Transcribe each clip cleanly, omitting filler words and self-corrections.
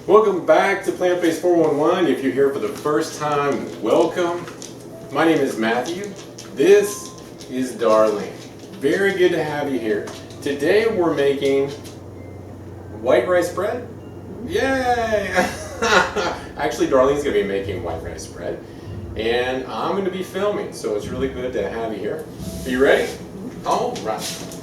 Welcome back to Plant-Based 411. If you're here for the first time, welcome. My name is Matthew. This is Darlene. Very good to have you here. Today we're making white rice bread. Yay! Actually, Darlene's going to be making white rice bread. And I'm going to be filming, so it's really good to have you here. Are you ready? All right.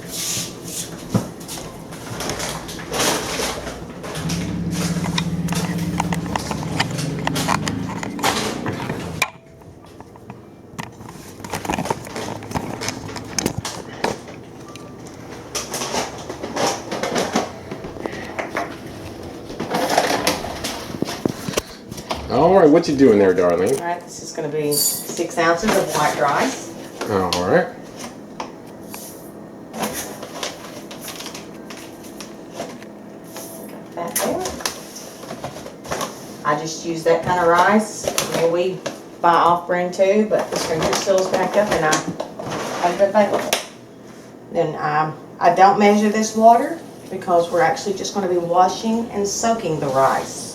Alright, what you doing there, Darlene? Alright, this is going to be 6 ounces of white rice. Alright. Got that there. I just use that kind of rice. Well, we buy off-brand too, but the stranger seals back up and I have it available. Then I don't measure this water because we're actually just going to be washing and soaking the rice.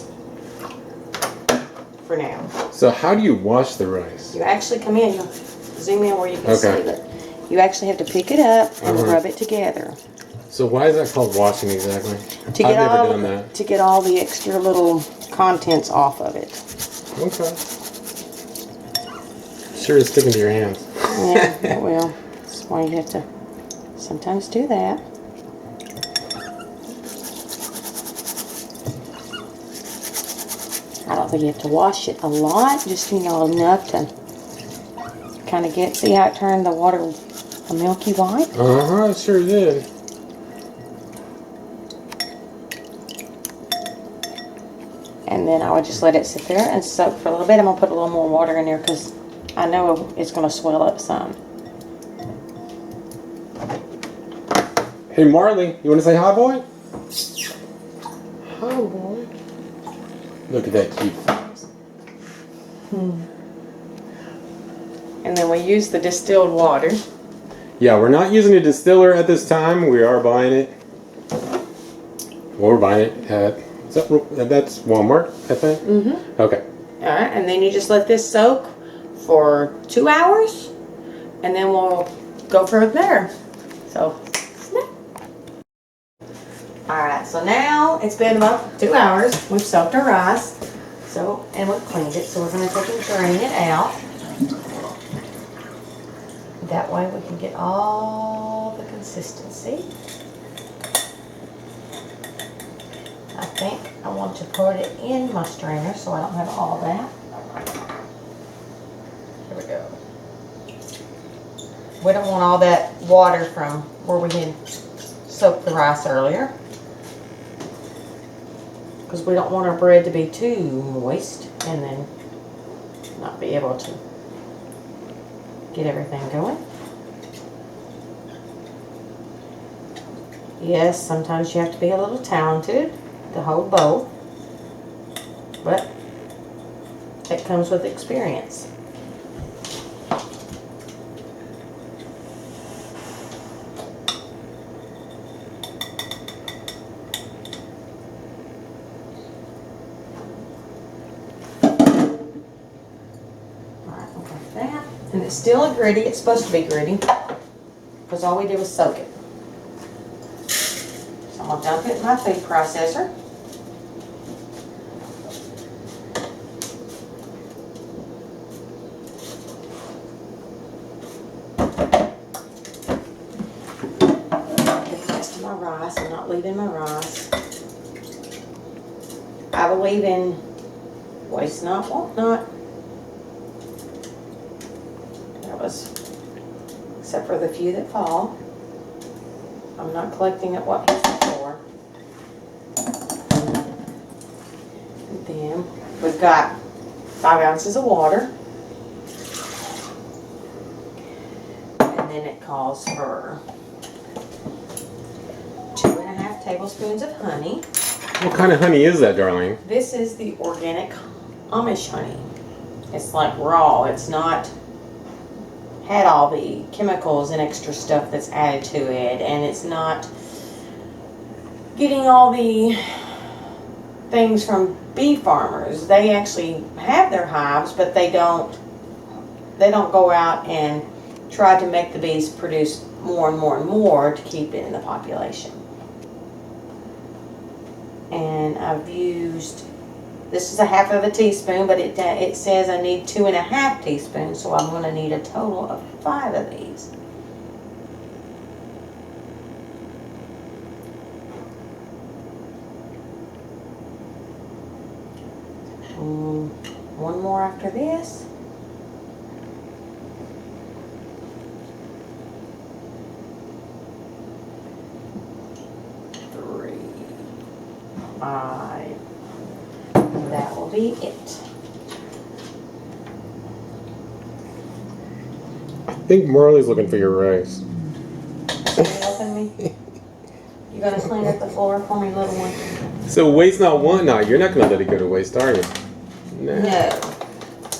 For now. So how do you wash the rice? You actually come in, you zoom in where you can see it. You actually have to pick it up and rub it together. So why is that called washing exactly? I've never done that. To get all the extra little contents off of it. Okay. Sure is sticking to your hands. Yeah, it will. That's why you have to sometimes do that. I don't think you have to wash it a lot, just enough to kind of see how it turned the water a milky white. It sure did. And then I would just let it sit there and soak for a little bit. I'm gonna put a little more water in there because I know it's gonna swell up some. Hey Marley, you want to say hi, boy? Hi, boy. Look at that cute face. And then we use the distilled water. Yeah, we're not using a distiller at this time. We are buying it. Well, we're buying it at... that's Walmart, I think? Mm-hmm. Okay. Alright, and then you just let this soak for 2 hours. And then we'll go from there. So, alright, so now it's been about 2 hours. We've soaked our rice. So, and we've cleaned it. So we're going to take and drain it out. That way we can get all the consistency. I think I want to put it in my strainer so I don't have all that. Here we go. We don't want all that water from where we had soaked the rice earlier, because we don't want our bread to be too moist and then not be able to get everything going. Yes, sometimes you have to be a little talented to hold both, but it comes with experience. And it's still a gritty. It's supposed to be gritty because all we did was soak it. So I'm going to dump it in my food processor. Get the rest of my rice. I'm not leaving my rice. I believe in waste not, want not. Except for the few that fall. I'm not collecting at what he's for. And then we've got 5 ounces of water. And then it calls for 2.5 tablespoons of honey. What kind of honey is that, Darlene? This is the organic Amish honey. It's like raw. It's not had all the chemicals and extra stuff that's added to it, and it's not getting all the things from bee farmers. They actually have their hives, but they don't go out and try to make the bees produce more and more and more to keep it in the population. And I've used, this is a half of a teaspoon, but it says I need 2.5 teaspoons, so I'm going to need a total of 5 of these. One more after this. Five. That will be it. I think Marley's looking for your rice. Can you open me? You gonna clean up the floor for me, little one? So waste not, want not. You're not gonna let it go to waste, are you? No.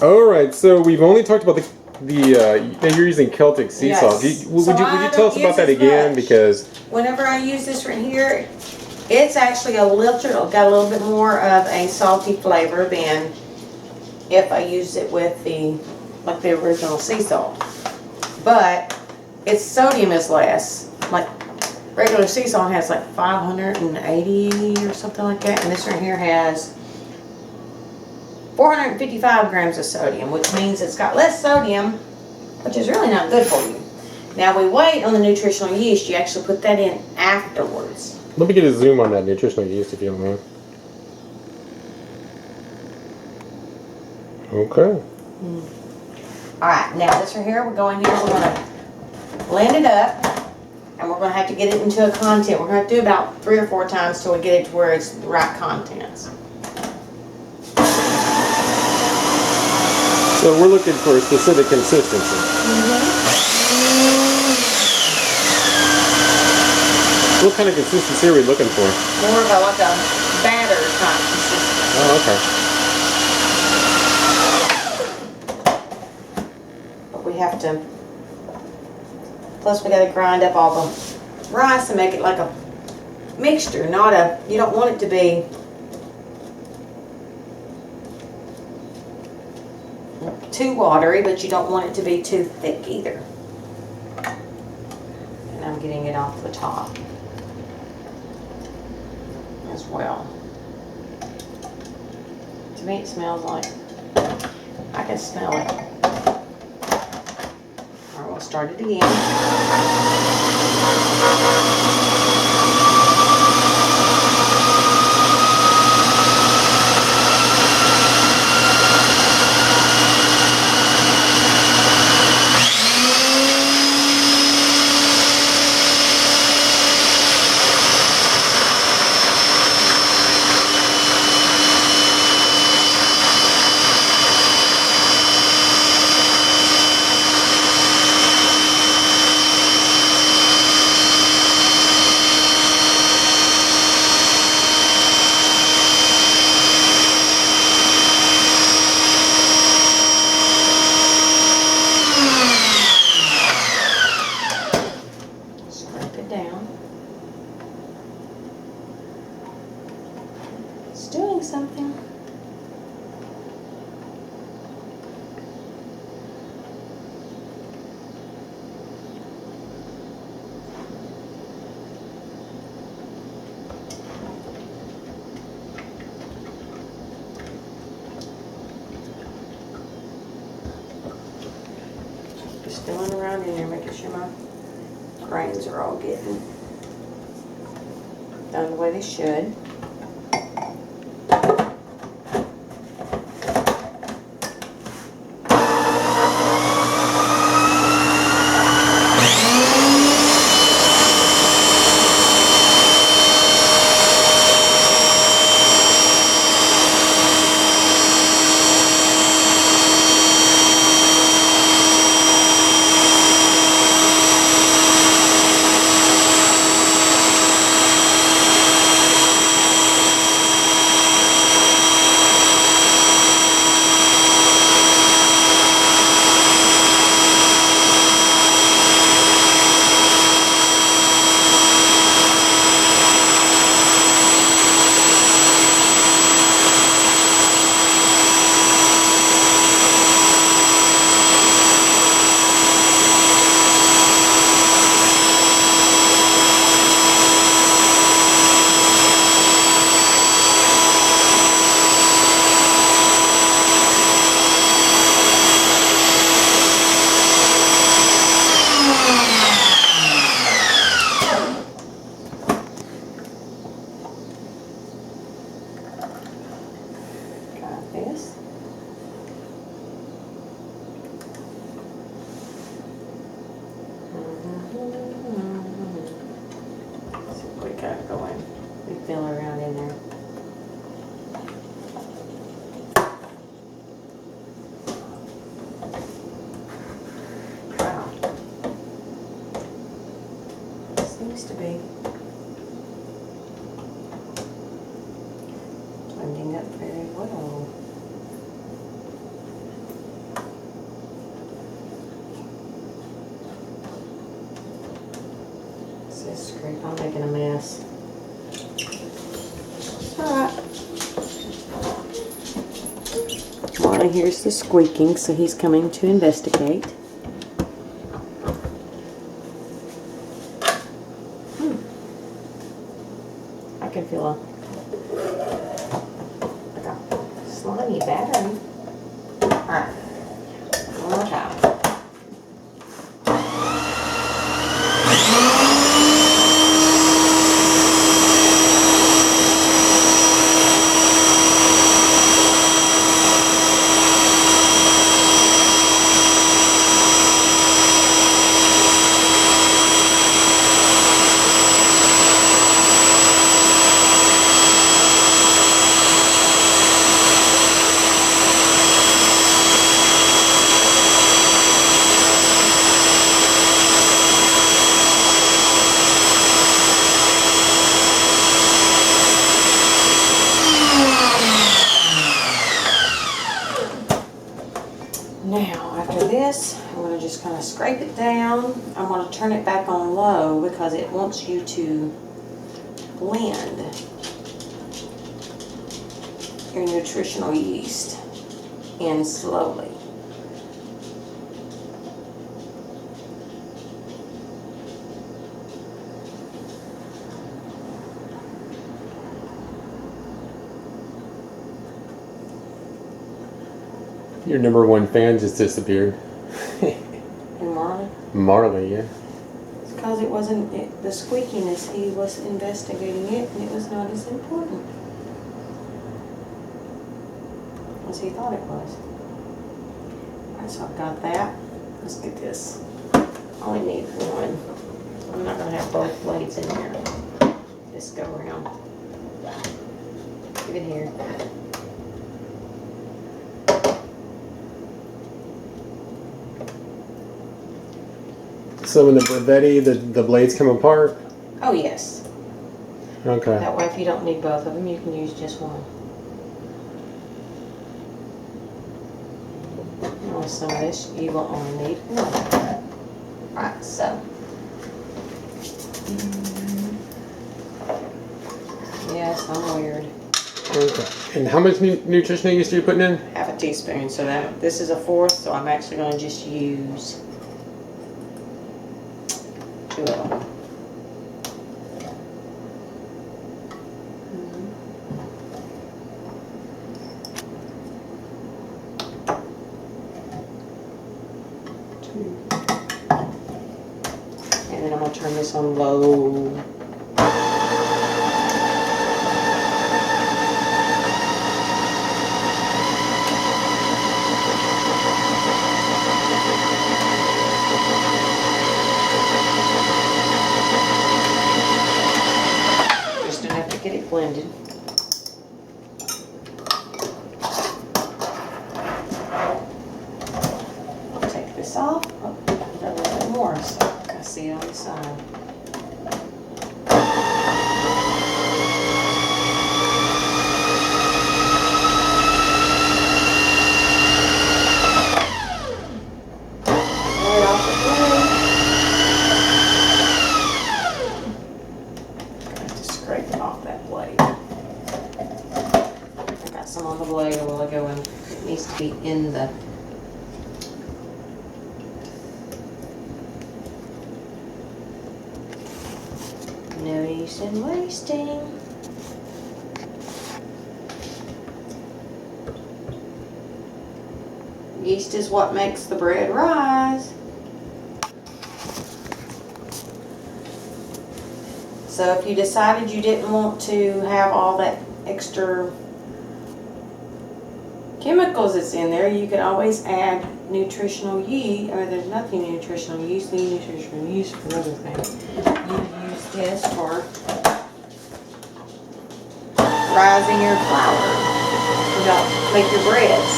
All right. So we've only talked about you're using Celtic sea Yes. salt. Would you tell us about that again? Because whenever I use this right here, it's actually got a little bit more of a salty flavor than if I used it with the original sea salt. But its sodium is less. Like regular sea salt has like 580 or something like that, and this right here has 455 grams of sodium, which means it's got less sodium, which is really not good for you. Now we wait on the nutritional yeast. You actually put that in afterwards. let me get a zoom on that nutritional yeast if you don't mind. Okay. Alright, now this right here, we're going to blend it up, and we're going to have to get it into a content. We're going to have to do about 3 or 4 times till we get it to where it's the right contents. So we're looking for a specific consistency. What kind of consistency are we looking for? More of like a batter type consistency. Oh, okay. But we have to, plus we got to grind up all the rice and make it like a mixture, not a, you don't want it to be too watery, but you don't want it to be too thick either. And I'm getting it off the top as well. To me it smells like, I can smell it. Alright, we'll start it again. Doing something. Just going around in there, making sure my grains are all getting done the way they should. needs to be. Blending up very well. This scrape, I'm making a mess. Alright. Marley hears the squeaking, so he's coming to investigate. I can feel like a slimy battery. Alright. One more time. Now, after this, I'm going to just kind of scrape it down. I'm going to turn it back on low because it wants you to blend your nutritional yeast in slowly. Your number one fan just disappeared. And Marley? Marley, yeah. It's because it wasn't, the squeakiness, he was investigating it and it was not as important as he thought it was. Alright, so I've got that. Let's get this. I only need one. I'm not going to have both blades in there. Just go around. Give it here. So in the brevetti, the blades come apart? Oh, yes. Okay. That way, if you don't need both of them, you can use just one. And with some of this, you will only need one. Alright, so. Yes, I'm weird. Okay. And how much nutritional yeast are you putting in? Half a teaspoon. So that this is a fourth, so I'm actually going to just use 2 of them. And then I'm going to turn this on low. Just enough to get it blended. I'll take this off. Oh, got a little bit more, so I see it on the side. Right off the blade. Got to scrape it off that blade. I got some on the blade a while ago, and it needs to be in the. No use in wasting. Yeast is what makes the bread rise. So if you decided you didn't want to have all that extra chemicals that's in there, you could always add nutritional yeast, or there's nothing nutritional yeast, need nutritional yeast for other things. You use this for rising your flour, to make your breads.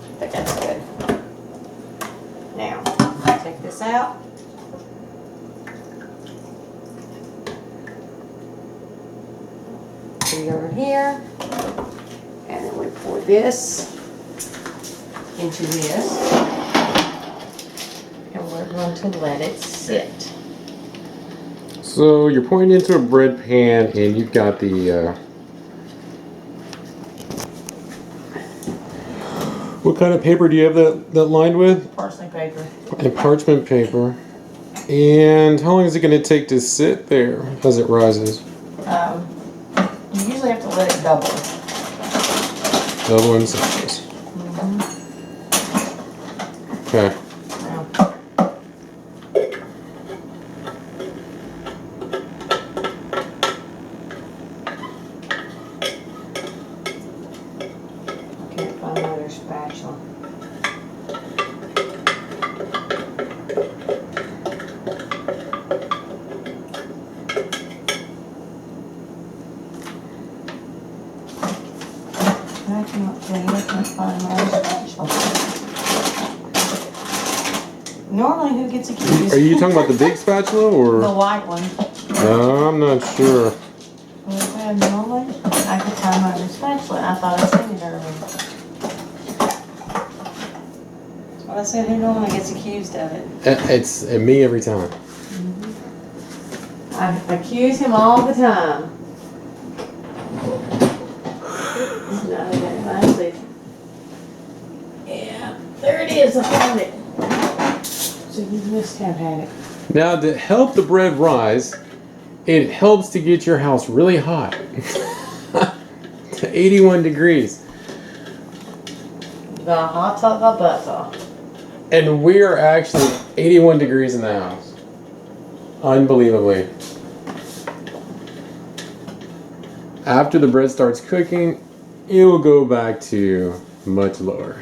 I think that's good. recipe over here. And then we pour this into this. And we're going to let it sit. So you're pouring into a bread pan, and you've got the. What kind of paper do you have that lined with? Parchment paper. And parchment paper. And how long is it going to take to sit there as it rises? You usually have to let it double. Double in size. Okay. Can't find another spatula. I can't find another spatula. Normally, who gets accused? Are you talking about the big spatula The or? white one. I'm not sure. Normally, I could find another spatula. I thought I seen it earlier. That's what I said. Who normally gets accused of it? It's me every time. I accuse him all the time. No, let's see. Yeah, there it is. I found it. So you must have had it. Now, to help the bread rise, it helps to get your house really hot. To 81 degrees. The hot top of butter. And we are actually 81 degrees in the house. Unbelievably. After the bread starts cooking, it will go back to much lower.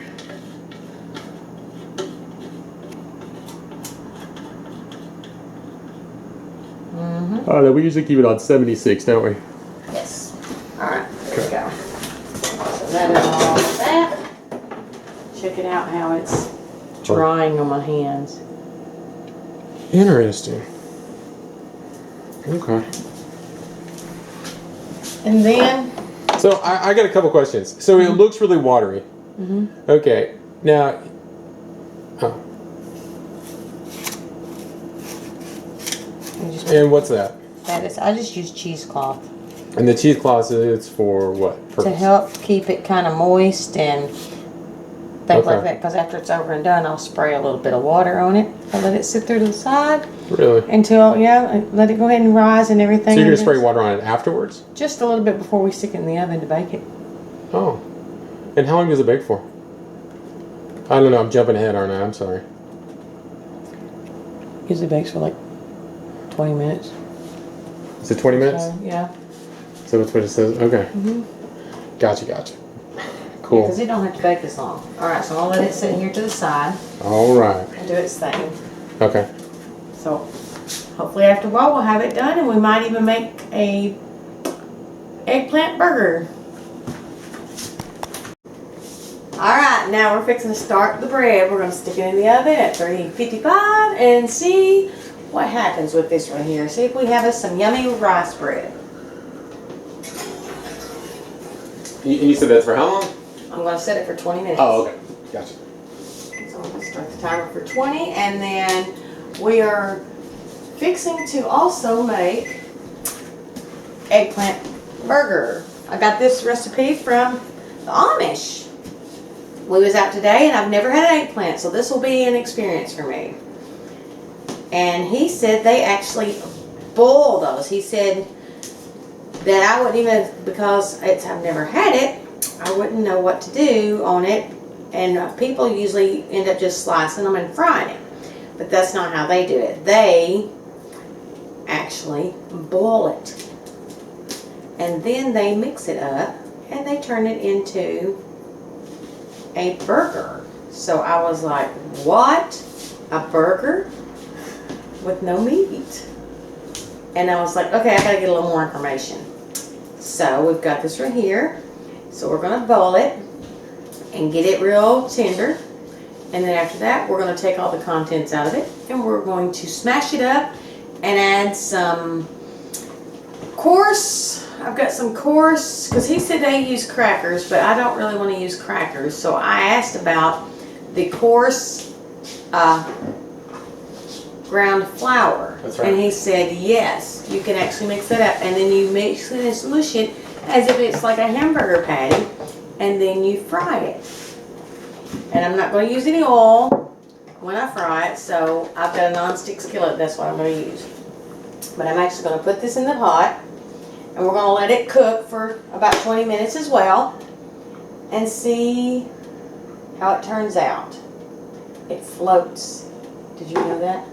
Oh, we usually keep it on 76, don't we? Yes. Alright, there we go. So that is all of that. Check it out how it's drying on my hands. Interesting. Okay. And then... So I got a couple questions. So it looks really watery. Mm-hmm. Okay. Now... Oh. And what's that? That is, I just use cheesecloth. And the cheesecloth is for what purpose? To help keep it kind of moist and things like that. Because after it's over and done, I'll spray a little bit of water on it. I'll let it sit there to the side. Really? Until, let it go ahead and rise and everything. So you're going to spray water on it afterwards? Just a little bit before we stick it in the oven to bake it. Oh. And how long does it bake for? I don't know. I'm jumping ahead, aren't I? I'm sorry. Usually bakes for like 20 minutes. Is it 20 minutes? Yeah. So that's what it says? Okay. Mm-hmm. Gotcha. Cool. Because it don't have to bake this long. Alright, so I'll let it sit here to the side. Alright. And do its thing. Okay. So, hopefully after a while we'll have it done and we might even make a eggplant burger. Alright, now we're fixing to start the bread. We're going to stick it in the oven at 355 and see what happens with this right here. See if we have us some yummy rice bread. You said that's for how long? I'm going to set it for 20 minutes. Oh, okay. Gotcha. So I'm going to start the timer for 20 and then we are fixing to also make eggplant burger. I got this recipe from the Amish. We was out today and I've never had eggplant, so this will be an experience for me. And he said they actually boil those. He said that I wouldn't even, because I've never had it, I wouldn't know what to do on it. And people usually end up just slicing them and frying it. But that's not how they do it. They actually boil it. And then they mix it up and they turn it into a burger. So I was like, what? A burger with no meat? And I was like, okay, I gotta get a little more information. So we've got this right here. So we're gonna boil it and get it real tender. And then after that, we're gonna take all the contents out of it and we're going to smash it up and add some course, I've got some coarse, because he said they use crackers, but I don't really want to use crackers. So I asked about the coarse ground flour. That's right. And he said, yes, you can actually mix it up. And then you mix it and smush it as if it's like a hamburger patty. And then you fry it. And I'm not going to use any oil when I fry it. So I've got a non-stick skillet. That's what I'm going to use. But I'm actually going to put this in the pot. And we're going to let it cook for about 20 minutes as well. And see how it turns out. It floats. Did you know that?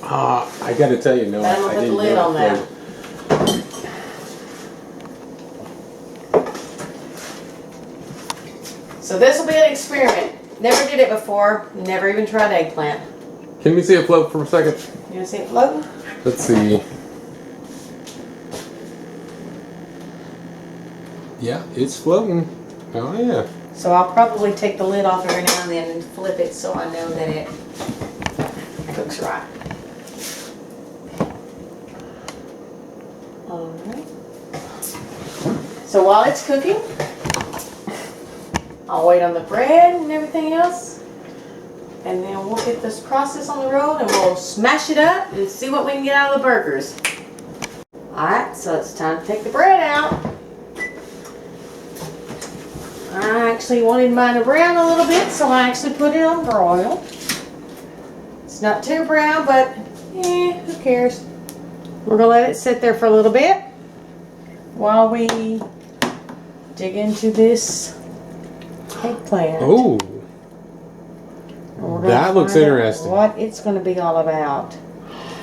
I got to tell you, no, I'm going to put the lid on that. So this will be an experiment. Never did it before. Never even tried eggplant. Can we see it float for a second? You want to see it floating? Let's see. Yeah, it's floating. Oh yeah. So I'll probably take the lid off every now and then and flip it so I know that it cooks right. Alright. So while it's cooking, I'll wait on the bread and everything else. And then we'll get this process on the road and we'll smash it up and see what we can get out of the burgers. Alright, so it's time to take the bread out. I actually wanted mine to brown a little bit, so I actually put it on broil. It's not too brown, but who cares? We're gonna let it sit there for a little bit while we dig into this eggplant. Oh, that looks interesting. What it's gonna be all about.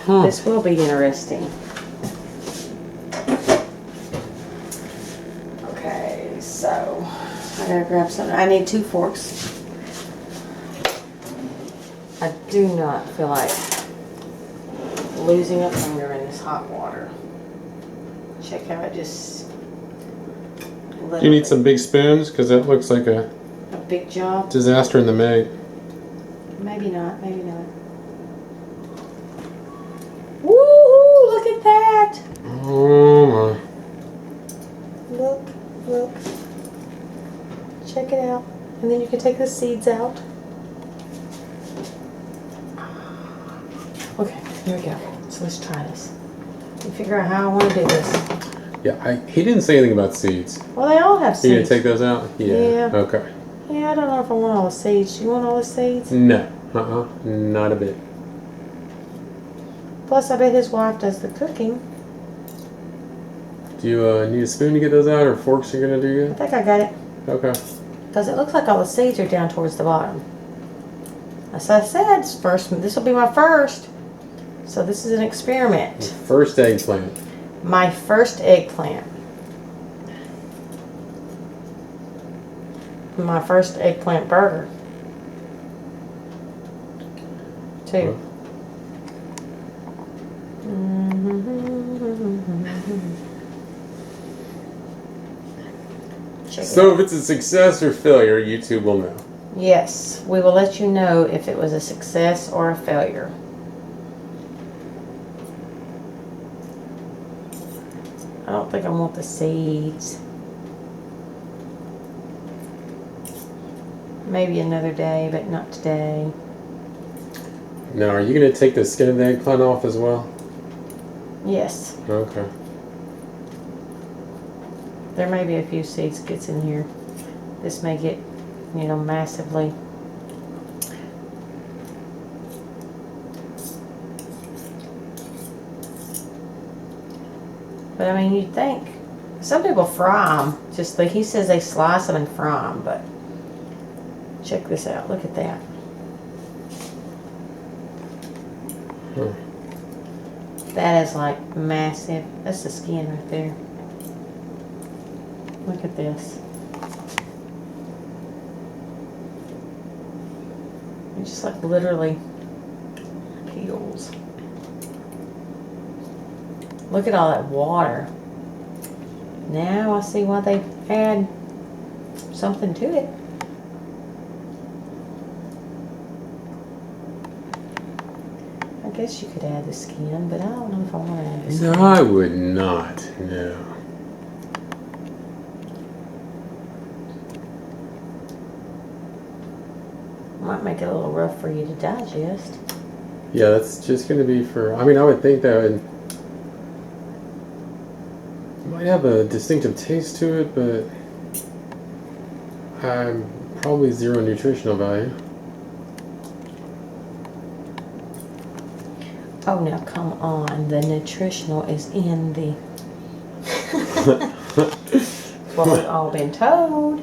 Huh. This will be interesting. Okay, so I gotta grab something. I need 2 forks. I do not feel like losing a finger in this hot water. Check how it just... Do you need some big spoons? Because that looks like a big job? disaster in the making. Maybe not, maybe not. Woo! Look at that! Oh my. Look, look. Check it out. And then you can take the seeds out. Okay, here we go. So let's try this. And figure out how I want to do this. Yeah, he didn't say anything about seeds. Well, they all have seeds. You gonna take those out? Yeah. Okay. Yeah, I don't know if I want all the seeds. You want all the seeds? No. Not a bit. Plus, I bet his wife does the cooking. Do you need a spoon to get those out, or forks you're gonna do I yet? think I got it. Okay. Because it looks like all the seeds are down towards the bottom. As I said, this will be my first. So this is an experiment. First eggplant. My first eggplant. My first eggplant burger. 2. Check it So out. if it's a success or failure, YouTube will know. Yes, we will let you know if it was a success or a failure. I don't think I want the seeds. Maybe another day, but not today. Now, are you gonna take the skin of the eggplant off as well? Yes, Okay. there may be a few seeds gets in here. This may get, massively. But I mean, you'd think. Some people fry them. Just like he says they slice them and fry them, but check this out. Look at that. That is like massive. That's the skin right there. Look at this. It just like literally peels. Look at all that water. Now I see why they add something to it. I guess you could add the skin, but I don't know if I want to add the No, skin. I would not. No. Might make it a little rough for you to digest. Yeah, that's just going to be for. I mean, I would think that it might have a distinctive taste to it, but probably zero nutritional value. Oh, now come on. The nutritional is in the. What we've all been told.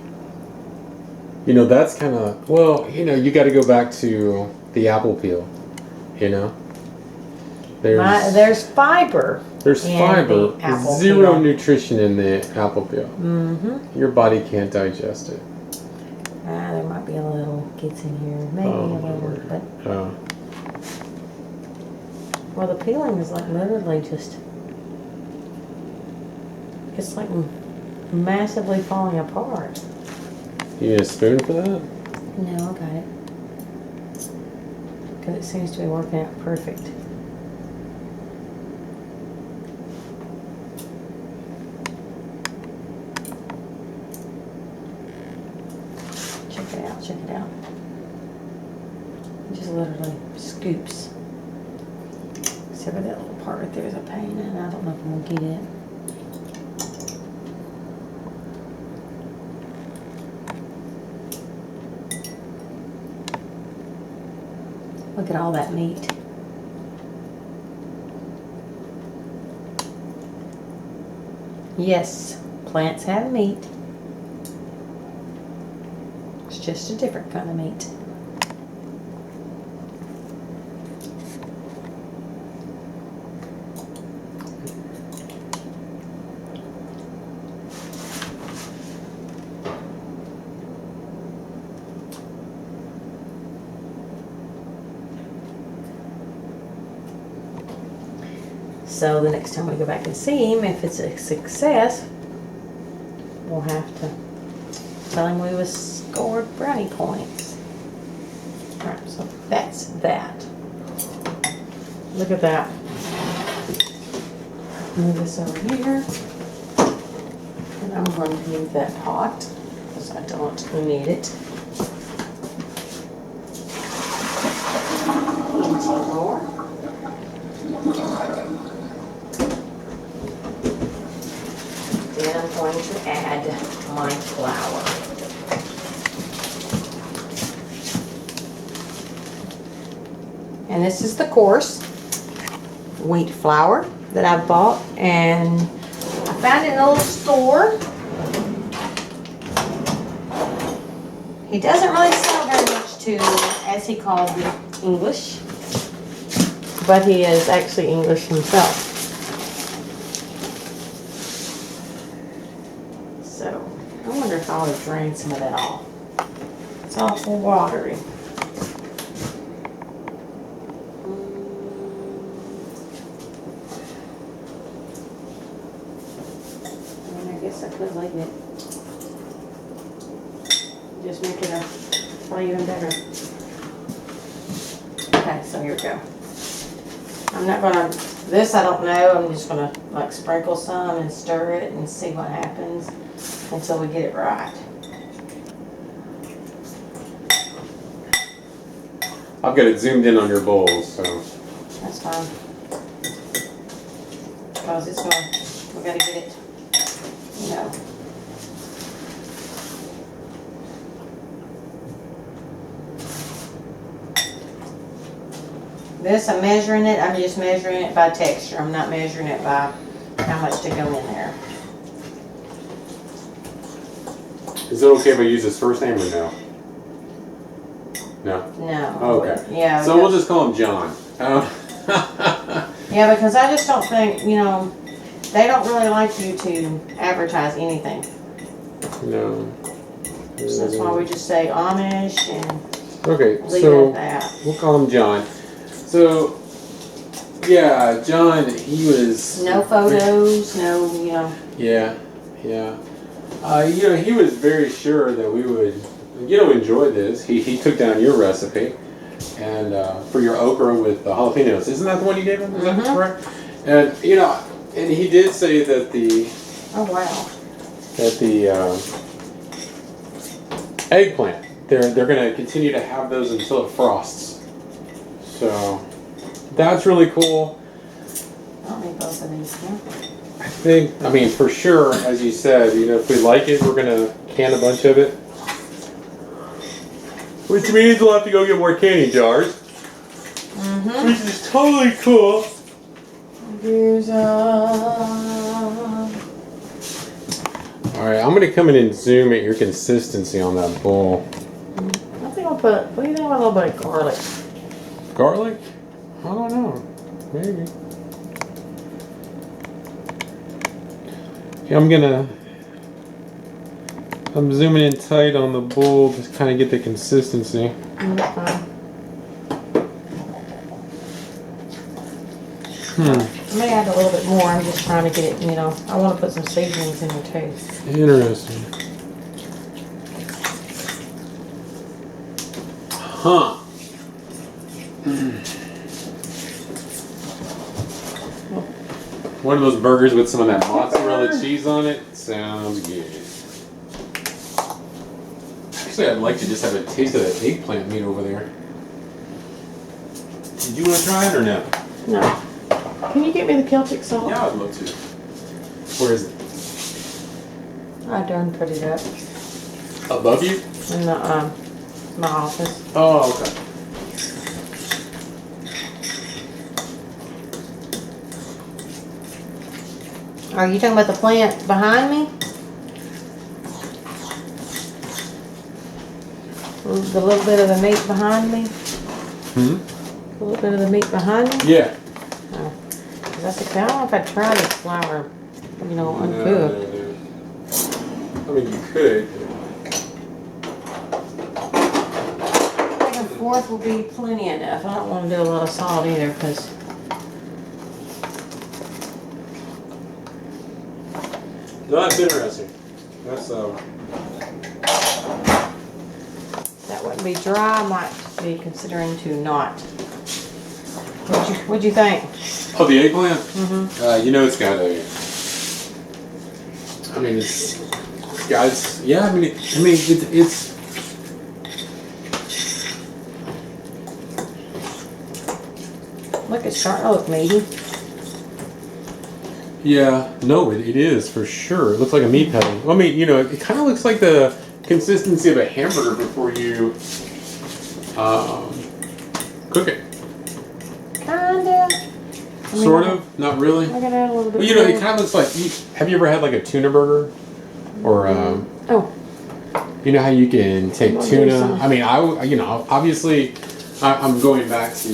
You know, that's kind of, well, you know, you got to go back to the apple peel, you know? There's fiber. There's in fiber, the apple zero peel. nutrition in the apple peel. Mm-hmm. Your body can't digest it. There might be a little gets in here. Maybe a little, Lord. but. Oh. Well, the peeling is like literally just. It's like massively falling apart. You need a spoon for that? No, I got it. Because it seems to be working out perfect. Check it out, check it out. It just literally scoops. Except for that little part right there is a pain, and I don't know if I'm going to get it. Look at all that meat. Yes, plants have meat. It's just a different kind of meat. So the next time we go back and see him, if it's a success, we'll have to tell him we was scored brownie points. Alright, so that's that. Look at that. Move this over here. And I'm going to move that pot because I don't need it. And some more. Then I'm going to add my flour. And this is the coarse wheat flour that I bought, and I found it in a little store. He doesn't really sell very much to, as he calls it, English, but he is actually English himself. So, I wonder if I ought to drain some of that off. It's awful watery. I guess I could leave it. Just make it even better. Okay, so here we go. I'm not gonna, this I don't know, I'm just gonna like sprinkle some and stir it and see what happens until we get it right. I've got it zoomed in on your bowls, so. That's fine. Because it's gonna, we gotta get it, you know. This, I'm measuring it, I'm just measuring it by texture. I'm not measuring it by how much to go in there. Is it okay if I use his first name or no? No? No. Oh, okay. Yeah. So we'll just call him John. Yeah, because I just don't think, you know, they don't really like you to advertise anything. No. So that's why we just say Amish and Okay, leave so it at that. we'll call him John. So, yeah, John, he was... No photos, no, you know. Yeah, yeah. You know, he was very sure that we would, you know, enjoy this. He took down your recipe. and for your okra with the jalapenos. Isn't that the one you gave him? Is that correct? And and he did say that the eggplant, they're going to continue to have those until it frosts. So that's really cool. I'll need both of these here. I mean, for sure, as you said, if we like it, we're going to can a bunch of it. Which means we'll have to go get more canning jars. Which is totally cool. Here's Alright, I'm going to come in and zoom at your consistency on that bowl. I think I'll put, what do you think about a little bit of garlic? Garlic? I don't know. Maybe. Yeah, I'm zooming in tight on the bowl to kind of get the consistency. I may add a little bit more. I'm just trying to get it, I want to put some seasonings in here too. Interesting. Huh. One of those burgers with some of that mozzarella cheese on it sounds good. Actually, I'd like to just have a taste of that eggplant meat over there. Did you want to try it or no? No. Can you get me the Celtic salt? Yeah, I'd love to. Where is it? I done put it up Above you? in the my office. Oh, okay. Are you talking about the plant behind me? The little bit of the meat behind me? A little bit of the meat behind me? Yeah. Oh. 'Cause I said, I don't know if I'd try this flour, uncooked. I mean, you could. Back and forth will be plenty enough. I don't want to do a lot of salt either, because No, that's interesting. That's that wouldn't be dry. I might be considering to not. What'd you think? Oh, the eggplant? It's got it's Look, it's starting to look meaty. yeah, no, it is for sure. It looks like a meat patty. Well, I mean, it kind of looks like the consistency of a hamburger before you cook it. Kinda. Sort of, not really. I gotta add a little bit. Well, it kind of looks like. Have you ever had like a tuna burger, or you know how you can take Well, tuna? there's some- I mean, obviously, I'm going back to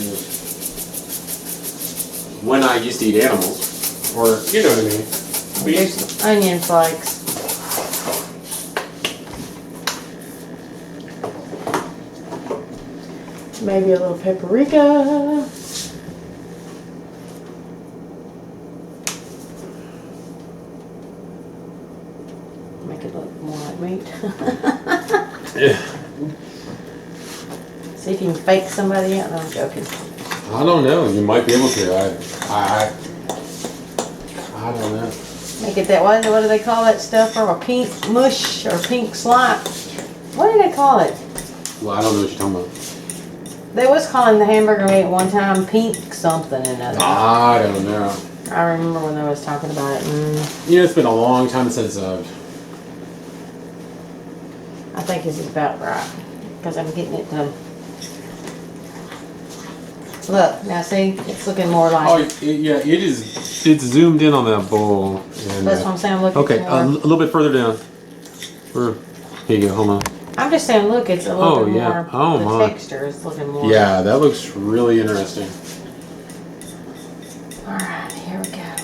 when I used to eat animals, or you know what I mean. There's some onion flakes. Maybe a little paprika. Make it look more like meat. Yeah. See if you can fake somebody out. No, I'm joking. I don't know. You might be able to. I don't know. Make it that what do they call that stuff from a pink mush or pink slime? What do they call it? Well, I don't know what you're talking about. They was calling the hamburger meat at one time pink something or another. I don't know. I remember when they was talking about it. It's been a long time since I think this is about right because I'm getting it done. Look, now see, it's looking more like. it is. It's zoomed in on that bowl. And, That's what I'm saying. I'm looking okay, for. a little bit further down. Here you go. Hold on. I'm just saying, look, it's a little bit more. Oh, the my. texture is looking more. Yeah, that looks really interesting. All right, here we go.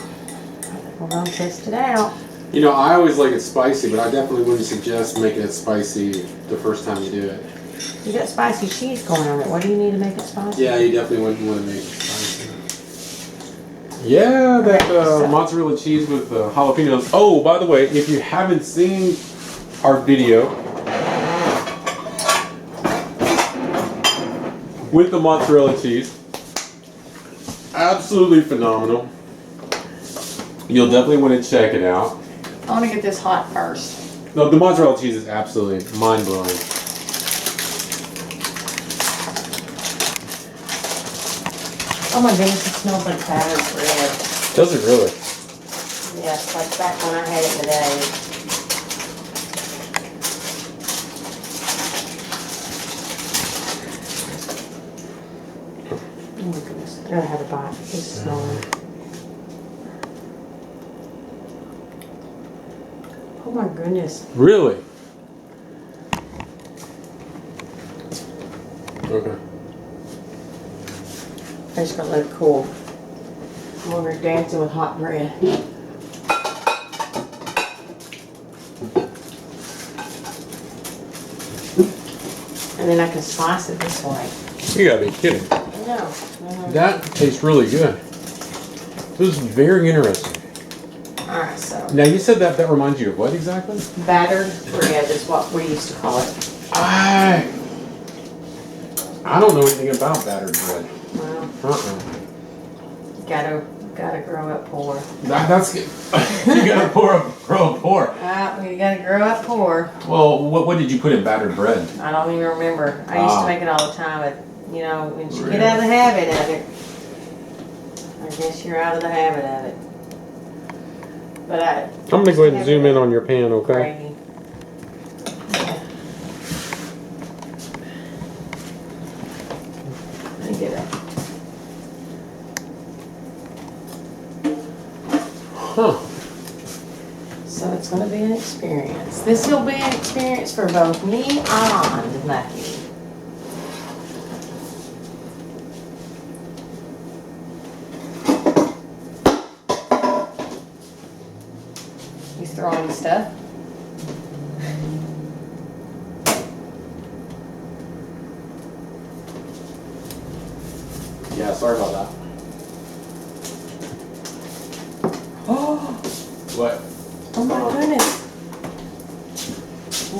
We're gonna test it out. I always like it spicy, but I definitely wouldn't suggest making it spicy the first time you do it. You got spicy cheese going on it. What do you need to make it spicy? Yeah, you definitely wouldn't want to make it spicy. Yeah, that mozzarella cheese with jalapenos. Oh, by the way, if you haven't seen our video, with the mozzarella cheese. Absolutely phenomenal. You'll definitely want to check it out. I want to get this hot first. No, the mozzarella cheese is absolutely mind-blowing. Oh my goodness, it smells like battered bread. Does it really? Yes, like back when I had it today. Oh my goodness, I gotta have a bite. It's smelling. Oh my goodness. Really? Okay. I'm just gonna let it cool. I'm over here dancing with hot bread. And then I can slice it this way. You gotta be kidding. No. That tastes really good. This is very interesting. Alright, so Now you said that reminds you of what exactly? battered bread is what we used to call it. I don't know anything about battered bread. Well, gotta grow up poor. That's good. You gotta grow up poor. You gotta grow up poor. Well, what did you put in battered bread? I don't even remember. I used to make it all the time, but you know, once you get out of the habit of it, I guess you're out of the habit of it. But I'm gonna go ahead and zoom in on your pan, okay? Gravy. Let me get it. Huh. So it's going to be an experience. This will be an experience for both me and Matthew. You throwing stuff? Yeah, sorry about that. Oh, What? oh my goodness.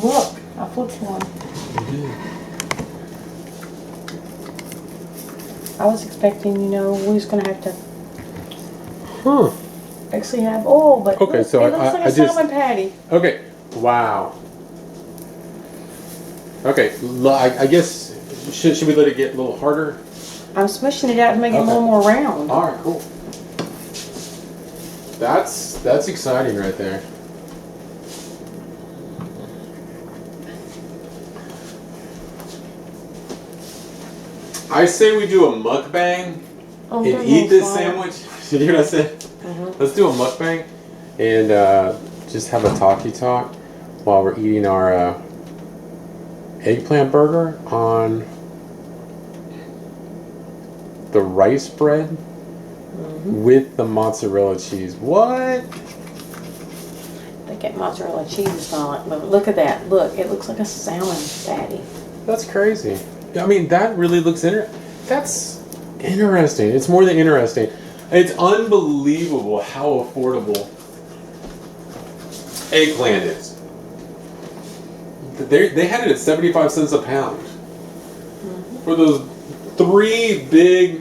Look, I flipped one. I was expecting, you know, we was going to have to Huh. actually have oil, but Okay, look, so it looks like I a just- salmon patty. Okay. Wow. Okay. I guess should we let it get a little harder? I'm smushing it out to make it a Okay. little more round. All right. Cool. That's exciting right there. I say we do a mukbang Oh, and they're eat this nice. sandwich. You hear what I said? Mhm. Let's do a mukbang and just have a talkie talk while we're eating our eggplant burger on the rice bread with the mozzarella cheese. What? They get mozzarella cheese on it, but look at that. Look, it looks like a salmon patty. That's crazy. I mean, that really looks that's interesting. It's more than interesting. It's unbelievable how affordable eggplant is. They had it at 75 cents a pound. For those 3 big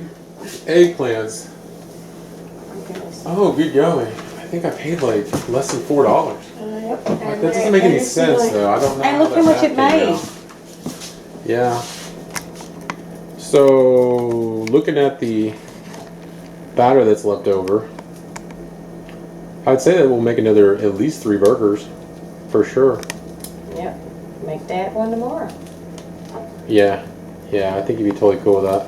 eggplants. Oh, goodness. Oh, good golly. I think I paid like less than $4. Yep. That doesn't make any sense though. I don't know. And look how much it made. Yeah. So, looking at the batter that's left over, I'd say that we'll make another at least 3 burgers, for sure. Yep. Make that one tomorrow. Yeah, I think you'd be totally cool with that.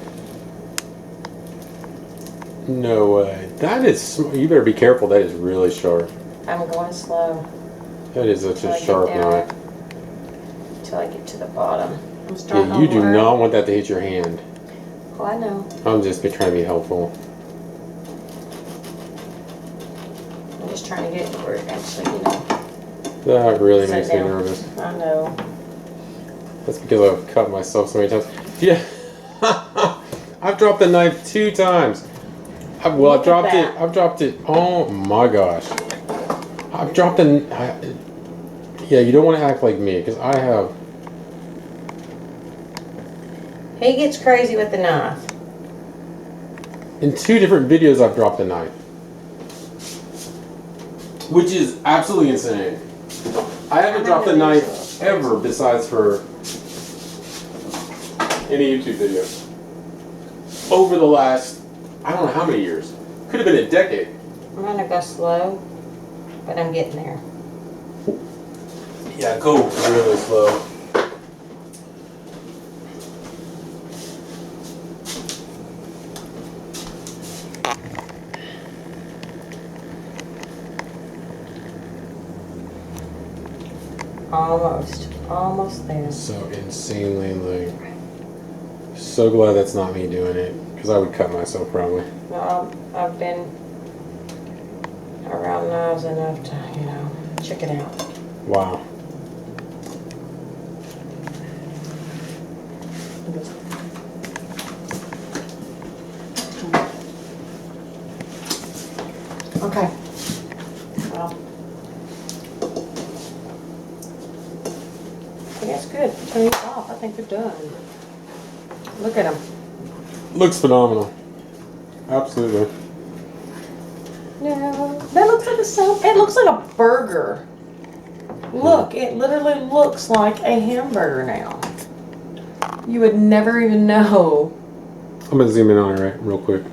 No way. That is, you better be careful, that is really sharp. I'm going slow That is such Till I a get sharp down. knife. until I get to the bottom. I'm starting Yeah, you to do learn. not want that to hit your hand. Oh, I know. I'm just trying to be helpful. I'm just trying to get it where it actually, you know. That really Sit makes me down. nervous. I know. That's because I've cut myself so many times. Yeah. I've dropped the knife 2 times. I've Look at dropped it. that. I've dropped it. Oh my gosh. I've dropped the. Yeah, you don't want to act like me because I have. He gets crazy with the knife. In 2 different videos, I've dropped a knife, which is absolutely insane. I haven't dropped a knife ever besides for any YouTube video. Over the last, I don't know how many years. Could have been a decade. I'm gonna go slow, but I'm getting there. Yeah, go really slow. Almost there. So insanely like. So glad that's not me doing it, because I would cut myself probably. No, I've been around knives enough to, you know, check it out. Wow. Okay. Well, I think that's good. Turn these off. I think we're done. Look at them. Looks phenomenal. Absolutely. Yeah, that looks like it looks like a burger. Look, it literally looks like a hamburger now. You would never even know. I'm gonna zoom in on it real quick.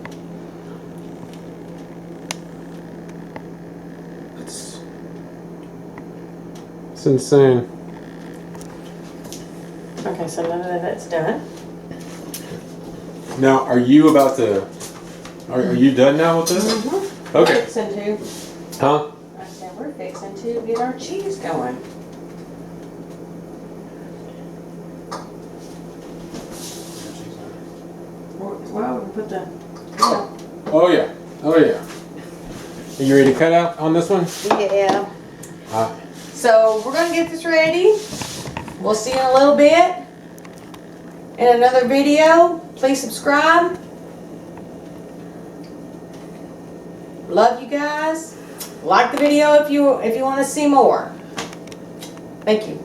It's insane. Okay, so none of that's done. Now, are you about to? Are you done now with this? Mm-hmm. Okay. Fixing to. Huh? I said we're fixing to get our cheese going. Well, we can put the. Oh yeah. Oh yeah. Are you ready to cut out on this one? Yeah. So we're gonna get this ready. We'll see you in a little bit. In another video. Please subscribe. Love you guys. Like the video if you want to see more. Thank you.